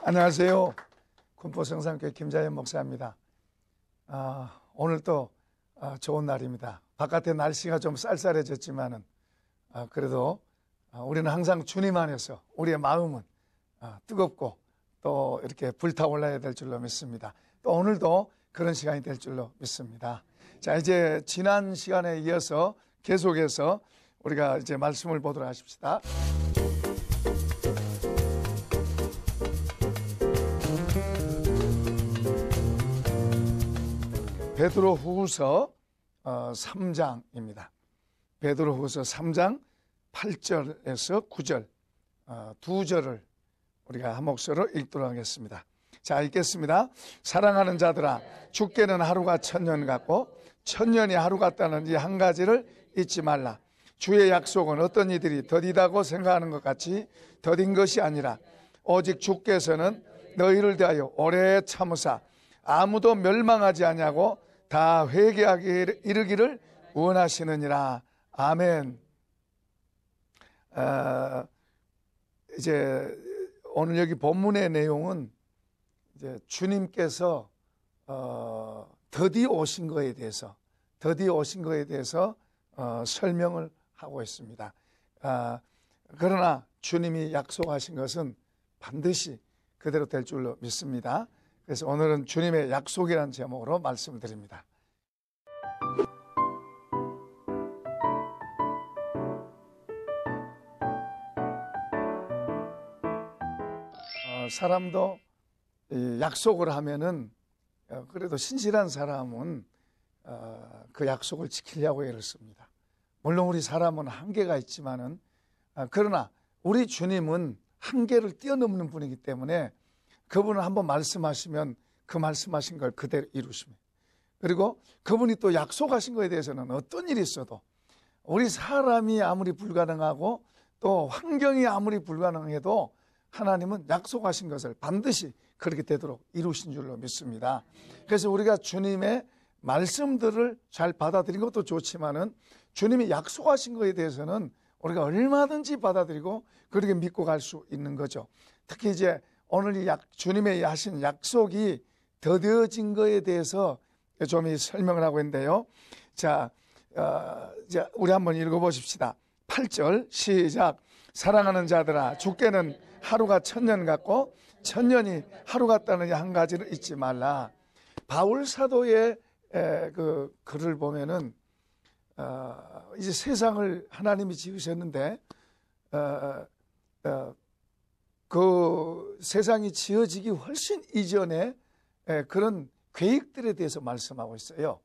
안녕하세요. 군포성산교회 김자연 목사입니다. 오늘 또 좋은 날입니다. 바깥에 날씨가 좀 쌀쌀해졌지만은 그래도 우리는 항상 주님 안에서 우리의 마음은 뜨겁고 또 이렇게 불타올라야 될 줄로 믿습니다. 또 오늘도 그런 시간이 될 줄로 믿습니다. 자, 이제 지난 시간에 이어서 계속해서 우리가 이제 말씀을 보도록 하십시다. 베드로후서 3장입니다. 베드로후서 3장 8절에서 9절 두 절을 우리가 한 목소리로 읽도록 하겠습니다. 자, 읽겠습니다. 사랑하는 자들아, 주께는 하루가 천년 같고 천년이 하루 같다는 이 한 가지를 잊지 말라. 주의 약속은 어떤 이들이 더디다고 생각하는 것 같이 더딘 것이 아니라 오직 주께서는 너희를 대하여 오래 참으사 아무도 멸망하지 아니하고 다 회개하게 이르기를 원하시느니라. 아멘. 이제 오늘 여기 본문의 내용은 이제 주님께서 더디 오신 거에 대해서 설명을 하고 있습니다. 그러나 주님이 약속하신 것은 반드시 그대로 될 줄로 믿습니다. 그래서 오늘은 주님의 약속이라는 제목으로 말씀을 드립니다. 사람도 약속을 하면은 그래도 신실한 사람은 그 약속을 지키려고 애를 씁니다. 물론 우리 사람은 한계가 있지만은 그러나 우리 주님은 한계를 뛰어넘는 분이기 때문에 그분은 한번 말씀하시면 그 말씀하신 걸 그대로 이루십니다. 그리고 그분이 또 약속하신 거에 대해서는 어떤 일이 있어도 우리 사람이 아무리 불가능하고 또 환경이 아무리 불가능해도 하나님은 약속하신 것을 반드시 그렇게 되도록 이루신 줄로 믿습니다. 그래서 우리가 주님의 말씀들을 잘 받아들이는 것도 좋지만은 주님이 약속하신 것에 대해서는 우리가 얼마든지 받아들이고 그렇게 믿고 갈 수 있는 거죠. 특히 이제 오늘 이 주님의 하신 약속이 더뎌진 것에 대해서 좀 설명을 하고 있는데요. 자, 이제 우리 한번 읽어보십시다. 8절 시작. 사랑하는 자들아, 주께는 하루가 천년 같고 천년이 하루 같다는 한 가지를 잊지 말라. 바울 사도의 그 글을 보면은 이제 세상을 하나님이 지으셨는데 그 세상이 지어지기 훨씬 이전에 그런 계획들에 대해서 말씀하고 있어요.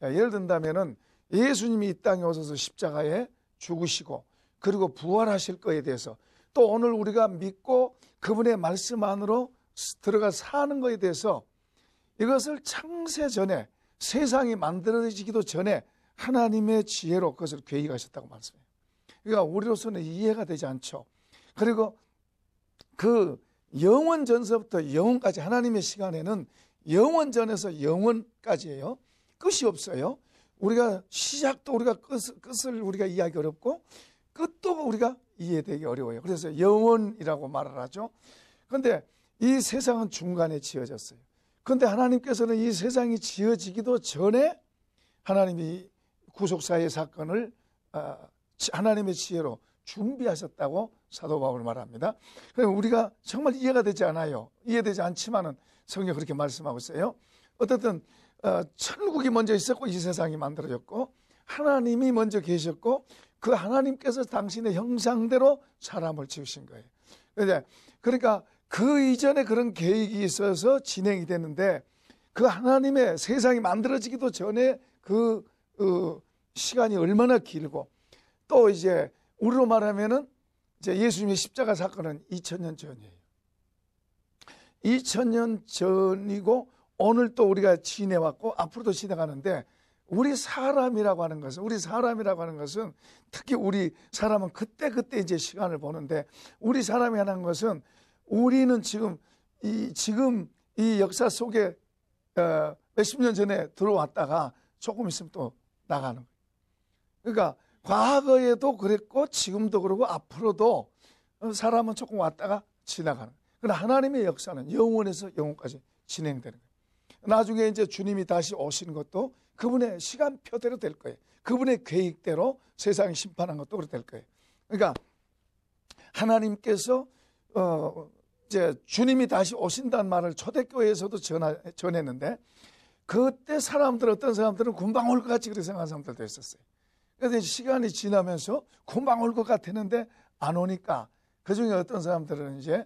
자, 예를 든다면은 예수님이 이 땅에 오셔서 십자가에 죽으시고 그리고 부활하실 거에 대해서 또 오늘 우리가 믿고 그분의 말씀 안으로 들어가 사는 것에 대해서 이것을 창세 전에 세상이 만들어지기도 전에 하나님의 지혜로 그것을 계획하셨다고 말씀해요. 그러니까 우리로서는 이해가 되지 않죠. 그리고 그 영원 전서부터 영원까지 하나님의 시간에는 영원 전에서 영원까지예요. 끝이 없어요. 우리가 시작도 우리가 끝을 우리가 이해하기 어렵고 끝도 우리가 이해되기 어려워요. 그래서 영원이라고 말을 하죠. 그런데 이 세상은 중간에 지어졌어요. 그런데 하나님께서는 이 세상이 지어지기도 전에 하나님이 구속사의 사건을 하나님의 지혜로 준비하셨다고 사도 바울은 말합니다. 우리가 정말 이해가 되지 않아요. 이해되지 않지만은 성경 그렇게 말씀하고 있어요. 어쨌든 천국이 먼저 있었고 이 세상이 만들어졌고 하나님이 먼저 계셨고 그 하나님께서 당신의 형상대로 사람을 지으신 거예요. 그러니까 그 이전에 그런 계획이 있어서 진행이 됐는데 그 하나님의 세상이 만들어지기도 전에 그 시간이 얼마나 길고 또 이제 우리로 말하면은 이제 예수님의 십자가 사건은 2000년 전이에요. 2000년 전이고 오늘 또 우리가 지내왔고 앞으로도 지나가는데 우리 사람이라고 하는 것은 특히 우리 사람은 그때 이제 시간을 보는데 우리 사람이라는 것은 우리는 지금 이 역사 속에 몇십 년 전에 들어왔다가 조금 있으면 또 나가는 거예요. 그러니까 과거에도 그랬고 지금도 그러고 앞으로도 사람은 조금 왔다가 지나가는 거예요. 그러나 하나님의 역사는 영원에서 영원까지 진행되는 거예요. 나중에 이제 주님이 다시 오시는 것도 그분의 시간표대로 될 거예요. 그분의 계획대로 세상 심판한 것도 그렇게 될 거예요. 그러니까 하나님께서 이제 주님이 다시 오신다는 말을 초대교회에서도 전했는데, 그때 사람들, 어떤 사람들은 금방 올 것 같이 그렇게 생각하는 사람들도 있었어요. 그래서 시간이 지나면서 금방 올 것 같았는데 안 오니까 그중에 어떤 사람들은 이제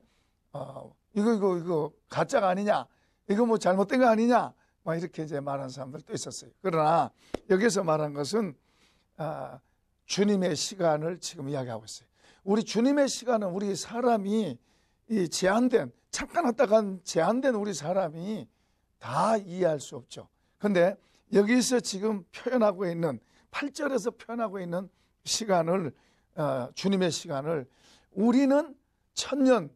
이거 가짜가 아니냐, 이거 뭐 잘못된 거 아니냐, 막 이렇게 이제 말하는 사람들도 있었어요. 그러나 여기서 말한 것은 주님의 시간을 지금 이야기하고 있어요. 우리 주님의 시간은 우리 사람이 이 제한된, 잠깐 왔다 간 제한된 우리 사람이 다 이해할 수 없죠. 그런데 여기서 지금 표현하고 있는 8절에서 표현하고 있는 시간을, 주님의 시간을 우리는 1000년,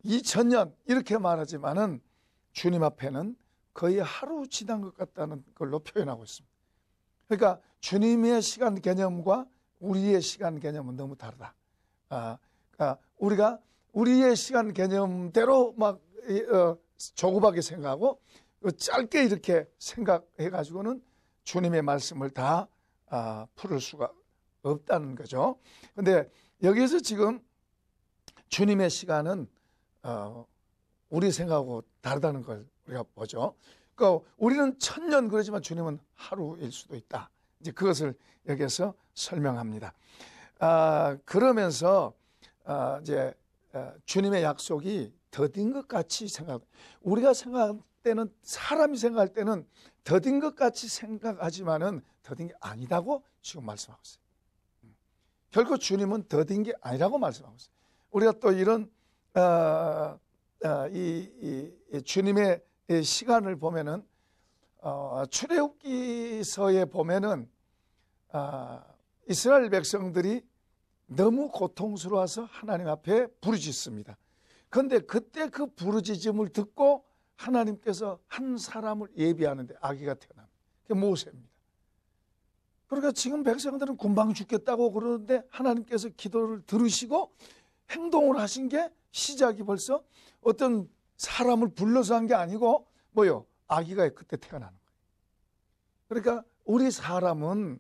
2000년 이렇게 말하지만은 주님 앞에는 거의 하루 지난 것 같다는 걸로 표현하고 있습니다. 그러니까 주님의 시간 개념과 우리의 시간 개념은 너무 다르다. 그러니까 우리가 우리의 시간 개념대로 막 조급하게 생각하고 짧게 이렇게 생각해 가지고는 주님의 말씀을 다 풀을 수가 없다는 거죠. 그런데 여기서 지금 주님의 시간은 우리 생각하고 다르다는 걸 우리가 보죠. 그러니까 우리는 1000년 그러지만 주님은 하루일 수도 있다. 이제 그것을 여기서 설명합니다. 그러면서 이제 주님의 약속이 더딘 것 같이 우리가 생각할 때는, 사람이 생각할 때는 더딘 것 같이 생각하지만은 더딘 게 아니다고 지금 말씀하고 있어요. 결코 주님은 더딘 게 아니라고 말씀하고 있어요. 우리가 또 이런 주님의 시간을 보면은 출애굽기서에 보면은 이스라엘 백성들이 너무 고통스러워서 하나님 앞에 부르짖습니다. 그런데 그때 그 부르짖음을 듣고 하나님께서 한 사람을 예비하는데 아기가 태어납니다. 그게 모세입니다. 그러니까 지금 백성들은 금방 죽겠다고 그러는데 하나님께서 기도를 들으시고 행동을 하신 게 시작이 벌써 어떤 사람을 불러서 한 게 아니고 뭐요? 아기가 그때 태어나는 거예요. 그러니까 우리 사람은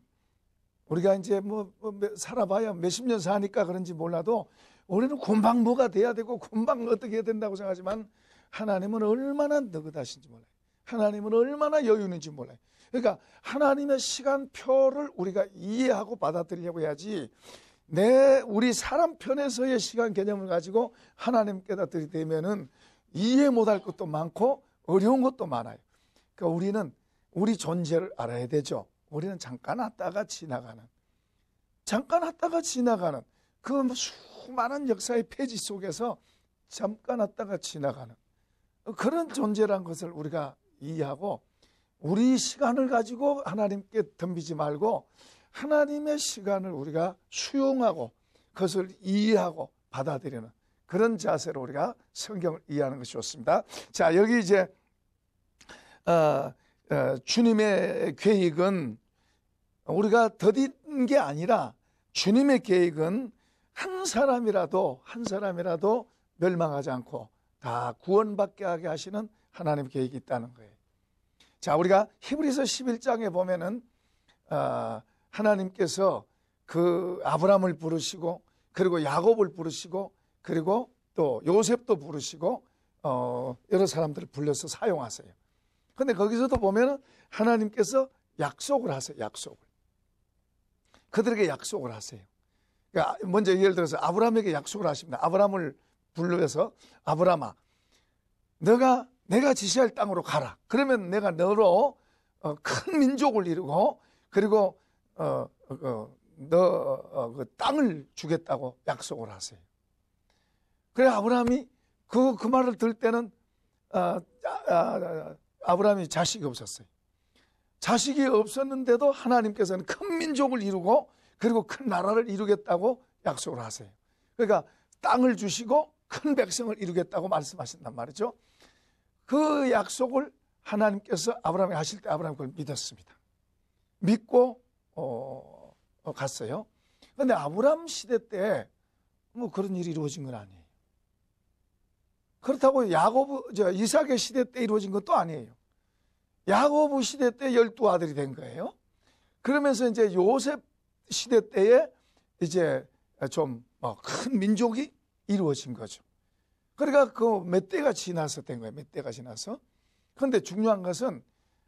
우리가 이제 뭐 살아봐야 몇십 년 사니까 그런지 몰라도 우리는 금방 뭐가 돼야 되고 금방 어떻게 해야 된다고 생각하지만 하나님은 얼마나 느긋하신지 몰라요. 하나님은 얼마나 여유 있는지 몰라요. 그러니까 하나님의 시간표를 우리가 이해하고 받아들이려고 해야지, 우리 사람 편에서의 시간 개념을 가지고 하나님께다 들이대면은 이해 못할 것도 많고 어려운 것도 많아요. 그러니까 우리는 우리 존재를 알아야 되죠. 우리는 잠깐 왔다가 지나가는 그 수많은 역사의 페이지 속에서 잠깐 왔다가 지나가는 그런 존재란 것을 우리가 이해하고, 우리 시간을 가지고 하나님께 덤비지 말고 하나님의 시간을 우리가 수용하고 그것을 이해하고 받아들이는 그런 자세로 우리가 성경을 이해하는 것이 좋습니다. 자, 여기 이제 주님의 계획은 우리가 더딘 게 아니라 주님의 계획은 한 사람이라도 멸망하지 않고 다 구원받게 하게 하시는 하나님의 계획이 있다는 거예요. 자, 우리가 히브리서 11장에 보면은 하나님께서 그 아브라함을 부르시고 그리고 야곱을 부르시고 그리고 또 요셉도 부르시고 여러 사람들을 불러서 사용하세요. 그런데 거기서도 보면은 하나님께서 약속을 하세요. 그들에게 약속을 하세요. 그러니까 먼저 예를 들어서 아브라함에게 약속을 하십니다. 아브라함을 불러서 아브라함아, 내가 지시할 땅으로 가라. 그러면 내가 너로 큰 민족을 이루고 그리고 그 땅을 주겠다고 약속을 하세요. 그래 아브라함이 그 말을 들을 때는 아브라함이 자식이 없었어요. 자식이 없었는데도 하나님께서는 큰 민족을 이루고 그리고 큰 나라를 이루겠다고 약속을 하세요. 그러니까 땅을 주시고 큰 백성을 이루겠다고 말씀하신단 말이죠. 그 약속을 하나님께서 아브라함이 하실 때 아브라함이 그걸 믿었습니다. 믿고 갔어요. 그런데 아브라함 시대 때 뭐 그런 일이 이루어진 건 아니에요. 그렇다고 이삭의 시대 때 이루어진 것도 아니에요. 야고보 시대 때 12아들이 된 거예요. 그러면서 이제 요셉 시대 때에 이제 좀 큰 민족이 이루어진 거죠. 그러니까 그 몇 대가 지나서 된 거예요. 몇 대가 지나서. 그런데 중요한 것은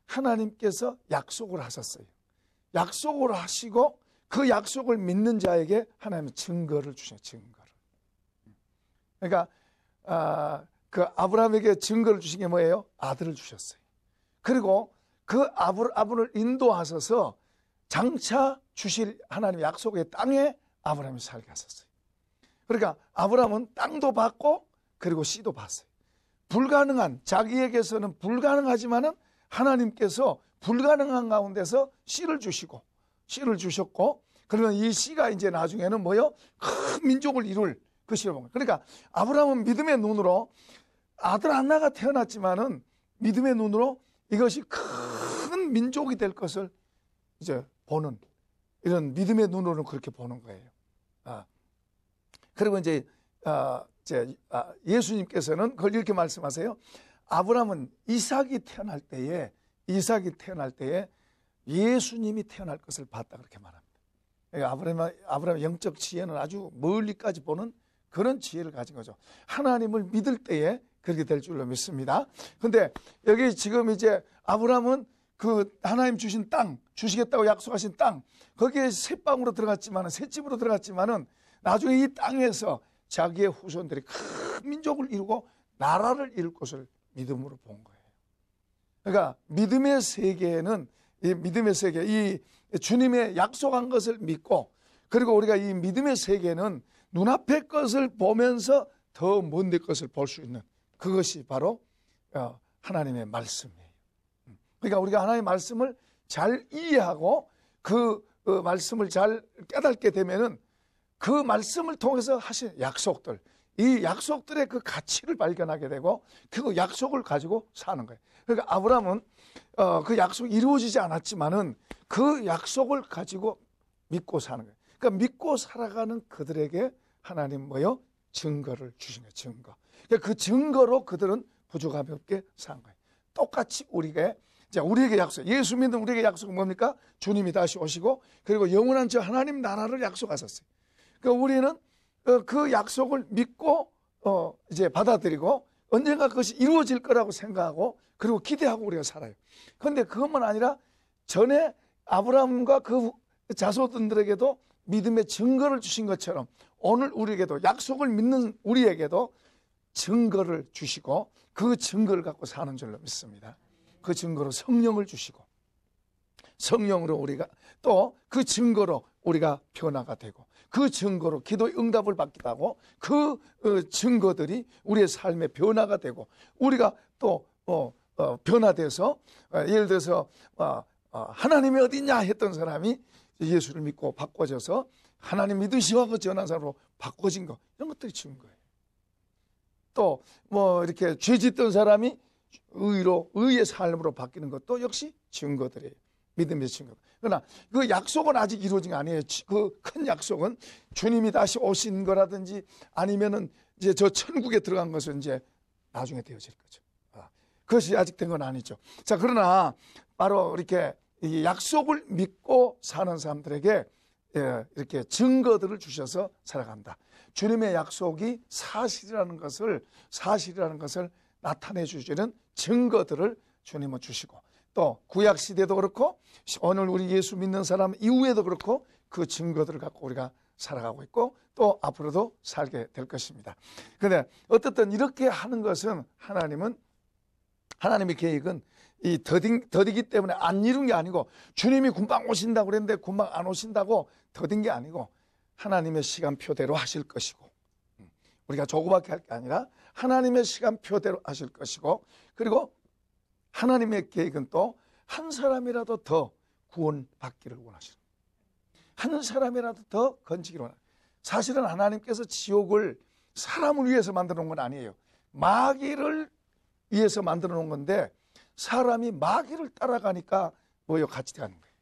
하나님께서 약속을 하셨어요. 약속을 하시고 그 약속을 믿는 자에게 하나님은 증거를 주셔요. 증거를. 그러니까 그 아브라함에게 증거를 주신 게 뭐예요? 아들을 주셨어요. 그리고 그 아브를 인도하셔서 장차 주실 하나님의 약속의 땅에 아브라함이 살게 하셨어요. 그러니까 아브라함은 땅도 받고 그리고 씨도 받았어요. 불가능한, 자기에게서는 불가능하지만은 하나님께서 불가능한 가운데서 씨를 주셨고, 그러면 이 씨가 이제 나중에는 뭐요? 큰 민족을 이룰 그 씨를 본 거예요. 그러니까 아브라함은 믿음의 눈으로 아들 하나가 태어났지만은 믿음의 눈으로 이것이 큰 민족이 될 것을 이제 보는, 이런 믿음의 눈으로는 그렇게 보는 거예요. 그리고 이제 예수님께서는 그걸 이렇게 말씀하세요. 아브라함은 이삭이 태어날 때에 예수님이 태어날 것을 봤다, 그렇게 말합니다. 그러니까 아브라함의 영적 지혜는 아주 멀리까지 보는 그런 지혜를 가진 거죠. 하나님을 믿을 때에 그렇게 될 줄로 믿습니다. 근데 여기 지금 이제 아브라함은 그 하나님 주신 땅, 주시겠다고 약속하신 땅, 거기에 새 방으로 들어갔지만은, 새 집으로 들어갔지만은 나중에 이 땅에서 자기의 후손들이 큰 민족을 이루고 나라를 이룰 것을 믿음으로 본 거예요. 그러니까 믿음의 세계는, 이 믿음의 세계, 이 주님의 약속한 것을 믿고, 그리고 우리가 이 믿음의 세계는 눈앞의 것을 보면서 더 먼 데 것을 볼 수 있는, 그것이 바로 하나님의 말씀이에요. 그러니까 우리가 하나님의 말씀을 잘 이해하고 그 말씀을 잘 깨닫게 되면은 그 말씀을 통해서 하신 약속들, 이 약속들의 그 가치를 발견하게 되고 그 약속을 가지고 사는 거예요. 그러니까 아브라함은 그 약속이 이루어지지 않았지만은 그 약속을 가지고 믿고 사는 거예요. 그러니까 믿고 살아가는 그들에게 하나님 뭐요? 증거를 주신 거예요. 증거. 그러니까 그 증거로 그들은 부족함이 없게 산 거예요. 똑같이 우리에게 약속, 예수 믿는 우리에게 약속은 뭡니까? 주님이 다시 오시고 그리고 영원한 저 하나님 나라를 약속하셨어요. 그러니까 우리는 그 약속을 믿고 이제 받아들이고 언젠가 그것이 이루어질 거라고 생각하고 그리고 기대하고 우리가 살아요. 그런데 그것만 아니라 전에 아브라함과 그 자손들에게도 믿음의 증거를 주신 것처럼 오늘 우리에게도, 약속을 믿는 우리에게도 증거를 주시고 그 증거를 갖고 사는 줄로 믿습니다. 그 증거로 성령을 주시고 성령으로 우리가 또 그 증거로 우리가 변화가 되고 그 증거로 기도의 응답을 받기도 하고 그 증거들이 우리의 삶의 변화가 되고 우리가 또 변화돼서 예를 들어서 하나님이 어디 있냐 했던 사람이 예수를 믿고 바꿔져서 하나님 믿으시고 전한 사람으로 바꿔진 거, 이런 것들이 증거예요. 또 이렇게 죄 짓던 사람이 의의 삶으로 바뀌는 것도 역시 증거들이에요. 믿음의 증거. 그러나 그 약속은 아직 이루어진 게 아니에요. 그 큰 약속은 주님이 다시 오신 거라든지 아니면은 이제 저 천국에 들어간 것은 이제 나중에 되어질 거죠. 그것이 아직 된 건 아니죠. 자, 그러나 바로 이렇게 이 약속을 믿고 사는 사람들에게 이렇게 증거들을 주셔서 살아간다. 주님의 약속이 사실이라는 것을 나타내 주시는 증거들을 주님은 주시고 또 구약 시대도 그렇고 오늘 우리 예수 믿는 사람 이후에도 그렇고 그 증거들을 갖고 우리가 살아가고 있고 또 앞으로도 살게 될 것입니다. 그런데 어떻든 이렇게 하는 것은 하나님의 계획은 이 더디기 때문에 안 이룬 게 아니고 주님이 금방 오신다고 그랬는데 금방 안 오신다고 더딘 게 아니고 하나님의 시간표대로 하실 것이고 우리가 조그맣게 할 게 아니라 하나님의 시간표대로 하실 것이고 그리고 하나님의 계획은 또 한 사람이라도 더 구원받기를 원하시는 한 사람이라도 더 건지기를 원하시는 사실은 하나님께서 지옥을 사람을 위해서 만들어 놓은 건 아니에요. 마귀를 위해서 만들어 놓은 건데 사람이 마귀를 따라가니까 같이 가는 거예요.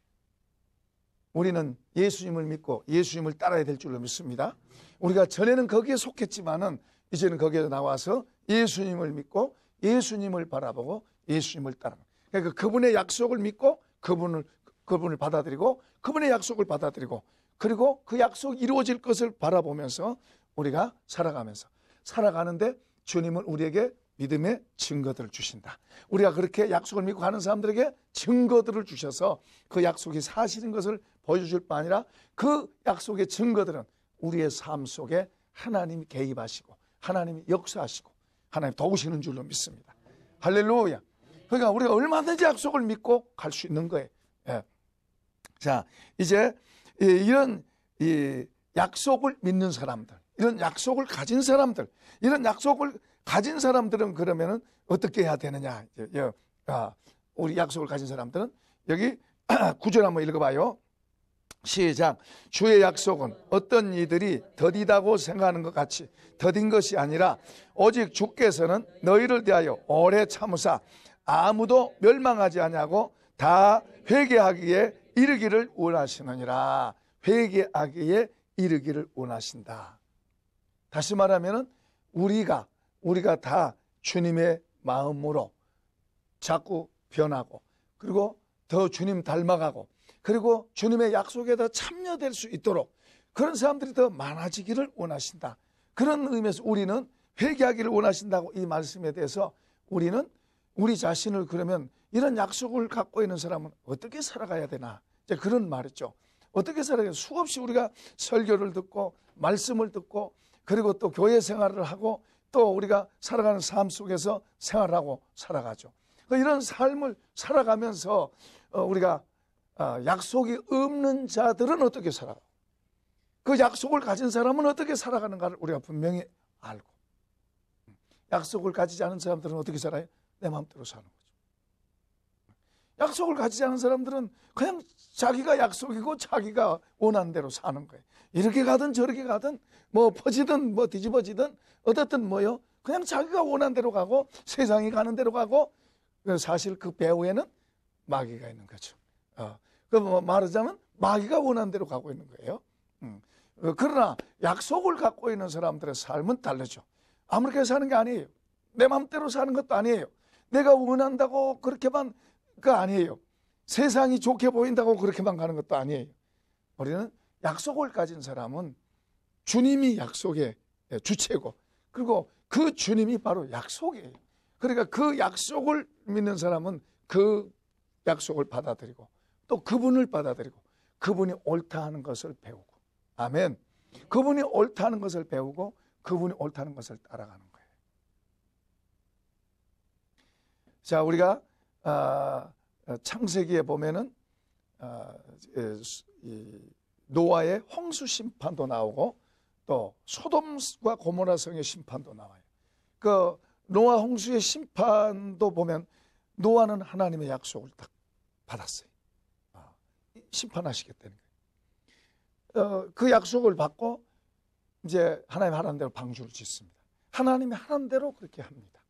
우리는 예수님을 믿고 예수님을 따라야 될 줄로 믿습니다. 우리가 전에는 거기에 속했지만은 이제는 거기에 나와서 예수님을 믿고 예수님을 바라보고 예수님을 따르는. 그러니까 그분의 약속을 믿고 그분을 받아들이고 그분의 약속을 받아들이고 그리고 그 약속이 이루어질 것을 바라보면서 우리가 살아가는데 주님은 우리에게 믿음의 증거들을 주신다. 우리가 그렇게 약속을 믿고 가는 사람들에게 증거들을 주셔서 그 약속이 사실인 것을 보여줄 뿐 아니라 그 약속의 증거들은 우리의 삶 속에 하나님이 개입하시고 하나님이 역사하시고 하나님 도우시는 줄로 믿습니다. 할렐루야. 그러니까 우리가 얼마든지 약속을 믿고 갈 수 있는 거예요. 예. 자, 이제 이런 약속을 믿는 사람들, 이런 약속을 가진 사람들, 이런 약속을 가진 사람들은 그러면은 어떻게 해야 되느냐? 우리 약속을 가진 사람들은 여기 9절 한번 읽어봐요. 시작. 주의 약속은 어떤 이들이 더디다고 생각하는 것 같이 더딘 것이 아니라 오직 주께서는 너희를 대하여 오래 참으사 아무도 멸망하지 아니하고 다 회개하기에 이르기를 원하시느니라. 회개하기에 이르기를 원하신다. 다시 말하면은 우리가 다 주님의 마음으로 자꾸 변하고 그리고 더 주님 닮아가고 그리고 주님의 약속에 더 참여될 수 있도록 그런 사람들이 더 많아지기를 원하신다. 그런 의미에서 우리는 회개하기를 원하신다고 이 말씀에 대해서 우리는 우리 자신을 그러면 이런 약속을 갖고 있는 사람은 어떻게 살아가야 되나? 이제 그런 말이죠. 어떻게 살아가야 되나? 수없이 우리가 설교를 듣고 말씀을 듣고 그리고 또 교회 생활을 하고 또 우리가 살아가는 삶 속에서 생활하고 살아가죠. 이런 삶을 살아가면서 우리가 약속이 없는 자들은 어떻게 살아가고 그 약속을 가진 사람은 어떻게 살아가는가를 우리가 분명히 알고 약속을 가지지 않은 사람들은 어떻게 살아요? 내 마음대로 사는 거죠. 약속을 가지지 않은 사람들은 그냥 자기가 약속이고 자기가 원하는 대로 사는 거예요. 이렇게 가든 저렇게 가든 뭐 퍼지든 뭐 뒤집어지든 어떻든 뭐요. 그냥 자기가 원하는 대로 가고 세상이 가는 대로 가고 사실 그 배후에는 마귀가 있는 거죠. 말하자면 마귀가 원하는 대로 가고 있는 거예요. 그러나 약속을 갖고 있는 사람들의 삶은 다르죠. 아무렇게 사는 게 아니에요. 내 마음대로 사는 것도 아니에요. 내가 원한다고 그렇게만 그 아니에요. 세상이 좋게 보인다고 그렇게만 가는 것도 아니에요. 우리는 약속을 가진 사람은 주님이 약속의 주체고 그리고 그 주님이 바로 약속이에요. 그러니까 그 약속을 믿는 사람은 그 약속을 받아들이고 또 그분을 받아들이고 그분이 옳다 하는 것을 배우고 아멘. 그분이 옳다 하는 것을 배우고 그분이 옳다는 것을 따라가는 거예요. 자, 우리가 창세기에 보면은 노아의 홍수 심판도 나오고 또 소돔과 고모라 성의 심판도 나와요. 그 노아 홍수의 심판도 보면 노아는 하나님의 약속을 딱 받았어요. 심판하시겠다는 거예요. 그 약속을 받고 이제 하나님 하라는 대로 방주를 짓습니다. 하나님이 하라는 대로 그렇게 합니다.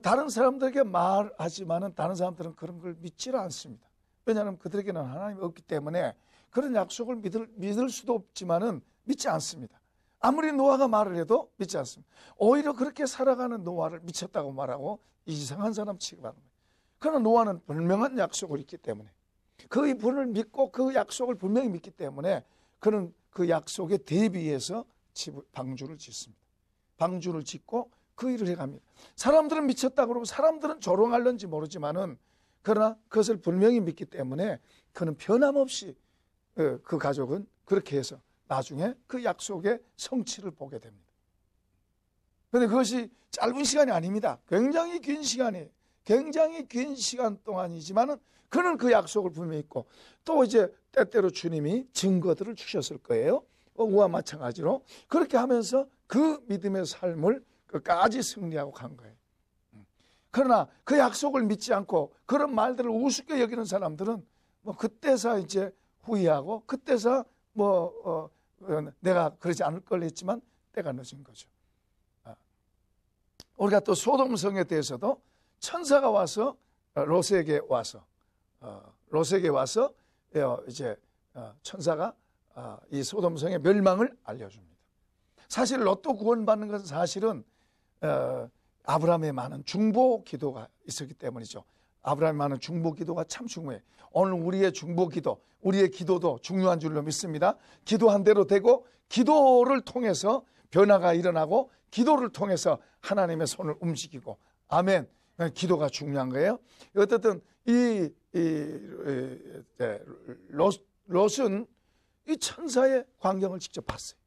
다른 사람들에게 말하지만은 다른 사람들은 그런 걸 믿지를 않습니다. 왜냐하면 그들에게는 하나님이 없기 때문에 그런 약속을 믿을 수도 없지만은 믿지 않습니다. 아무리 노아가 말을 해도 믿지 않습니다. 오히려 그렇게 살아가는 노아를 미쳤다고 말하고 이상한 사람 취급하는 거예요. 그러나 노아는 분명한 약속을 있기 때문에 그 분을 믿고 그 약속을 분명히 믿기 때문에 그는 그 약속에 대비해서 방주를 짓습니다. 방주를 짓고 그 일을 해갑니다. 사람들은 미쳤다 그러고 사람들은 조롱할런지 모르지만은 그러나 그것을 분명히 믿기 때문에 그는 변함없이 그 가족은 그렇게 해서 나중에 그 약속의 성취를 보게 됩니다. 그런데 그것이 짧은 시간이 아닙니다. 굉장히 긴 시간이에요. 굉장히 긴 시간 동안이지만은 그는 그 약속을 분명히 있고 또 이제 때때로 주님이 증거들을 주셨을 거예요. 우와 마찬가지로 그렇게 하면서 그 믿음의 삶을 끝까지 승리하고 간 거예요. 그러나 그 약속을 믿지 않고 그런 말들을 우습게 여기는 사람들은 뭐 그때서 이제 후회하고 그때서 내가 그러지 않을 걸 했지만 때가 늦은 거죠. 우리가 또 소돔성에 대해서도 천사가 와서 롯에게 와서 이제 천사가 이 소돔성의 멸망을 알려줍니다. 사실 롯도 구원받는 것은 사실은 아브라함의 많은 중보 기도가 있었기 때문이죠. 아브라함의 많은 중보 기도가 참 중요해요. 오늘 우리의 중보 기도, 우리의 기도도 중요한 줄로 믿습니다. 기도한 대로 되고 기도를 통해서 변화가 일어나고 기도를 통해서 하나님의 손을 움직이고, 아멘. 기도가 중요한 거예요. 어쨌든 롯은 이 천사의 광경을 직접 봤어요.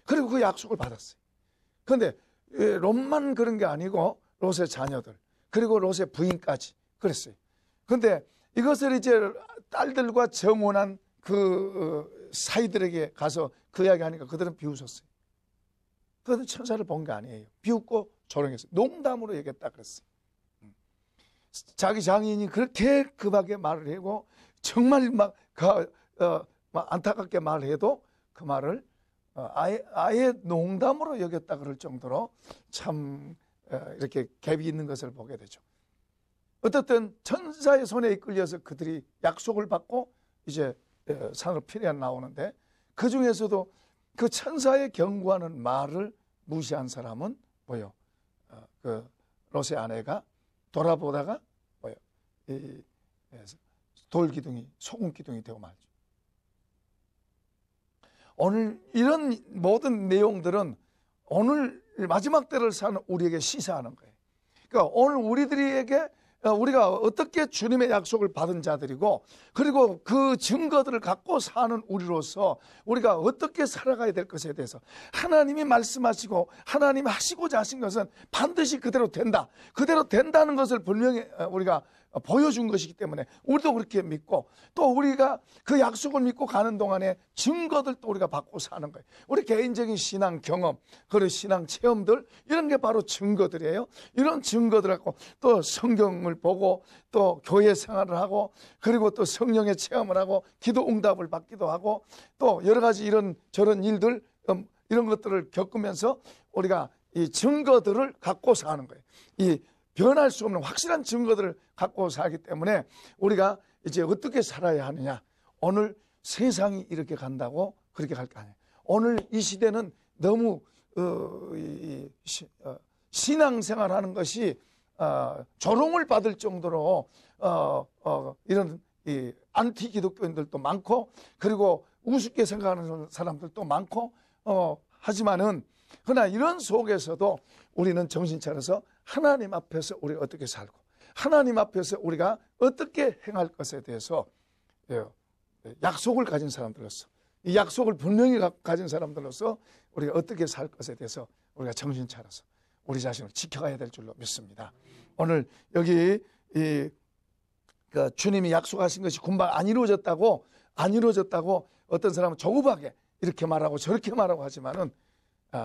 그리고 그 약속을 받았어요. 그런데 롯만 그런 게 아니고 롯의 자녀들, 그리고 롯의 부인까지 그랬어요. 그런데 이것을 이제 딸들과 정혼한 그 사이들에게 가서 그 이야기 하니까 그들은 비웃었어요. 그들은 천사를 본 게 아니에요. 비웃고 조롱했어요. 농담으로 얘기했다 그랬어요. 자기 장인이 그렇게 급하게 말을 하고 정말 막 안타깝게 말해도 그 말을 아예 농담으로 여겼다 그럴 정도로 참 이렇게 갭이 있는 것을 보게 되죠. 어쨌든 천사의 손에 이끌려서 그들이 약속을 받고 이제 산으로 피려 나오는데, 그 중에서도 그 천사의 경고하는 말을 무시한 사람은 뭐요? 그 롯의 아내가 돌아보다가 뭐요? 돌기둥이 소금 기둥이 되고 말죠. 오늘 이런 모든 내용들은 오늘 마지막 때를 사는 우리에게 시사하는 거예요. 그러니까 오늘 우리가 어떻게 주님의 약속을 받은 자들이고, 그리고 그 증거들을 갖고 사는 우리로서 우리가 어떻게 살아가야 될 것에 대해서 하나님이 말씀하시고 하나님이 하시고자 하신 것은 반드시 그대로 된다. 그대로 된다는 것을 분명히 우리가 보여준 것이기 때문에 우리도 그렇게 믿고, 또 우리가 그 약속을 믿고 가는 동안에 증거들도 우리가 받고 사는 거예요. 우리 개인적인 신앙 경험, 그리고 신앙 체험들, 이런 게 바로 증거들이에요. 이런 증거들 갖고 또 성경을 보고 또 교회 생활을 하고, 그리고 또 성령의 체험을 하고 기도 응답을 받기도 하고, 또 여러 가지 이런 저런 일들, 이런 것들을 겪으면서 우리가 이 증거들을 갖고 사는 거예요. 이 변할 수 없는 확실한 증거들을 갖고 살기 때문에 우리가 이제 어떻게 살아야 하느냐. 오늘 세상이 이렇게 간다고 그렇게 갈 거 아니에요. 오늘 이 시대는 너무 신앙생활 하는 것이 조롱을 받을 정도로 이런 안티 기독교인들도 많고, 그리고 우습게 생각하는 사람들도 많고, 하지만은 그러나 이런 속에서도 우리는 정신 차려서 하나님 앞에서 우리가 어떻게 살고, 하나님 앞에서 우리가 어떻게 행할 것에 대해서 약속을 가진 사람들로서, 이 약속을 분명히 가진 사람들로서 우리가 어떻게 살 것에 대해서 우리가 정신 차려서 우리 자신을 지켜가야 될 줄로 믿습니다. 오늘 여기 그 주님이 약속하신 것이 금방 안 이루어졌다고 어떤 사람은 조급하게 이렇게 말하고 저렇게 말하고 하지만은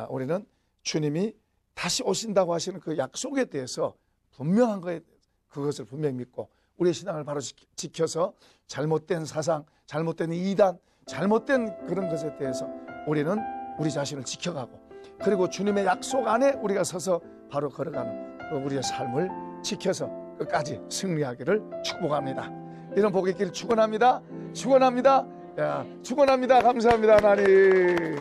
우리는 주님이 다시 오신다고 하시는 그 약속에 대해서 분명한 거에 그것을 분명히 믿고 우리의 신앙을 바로 지켜서 잘못된 사상, 잘못된 이단, 잘못된 그런 것에 대해서 우리는 우리 자신을 지켜가고, 그리고 주님의 약속 안에 우리가 서서 바로 걸어가는 그 우리의 삶을 지켜서 끝까지 승리하기를 축복합니다. 이런 복의 길 축원합니다. 축원합니다. 축원합니다. 감사합니다, 하나님.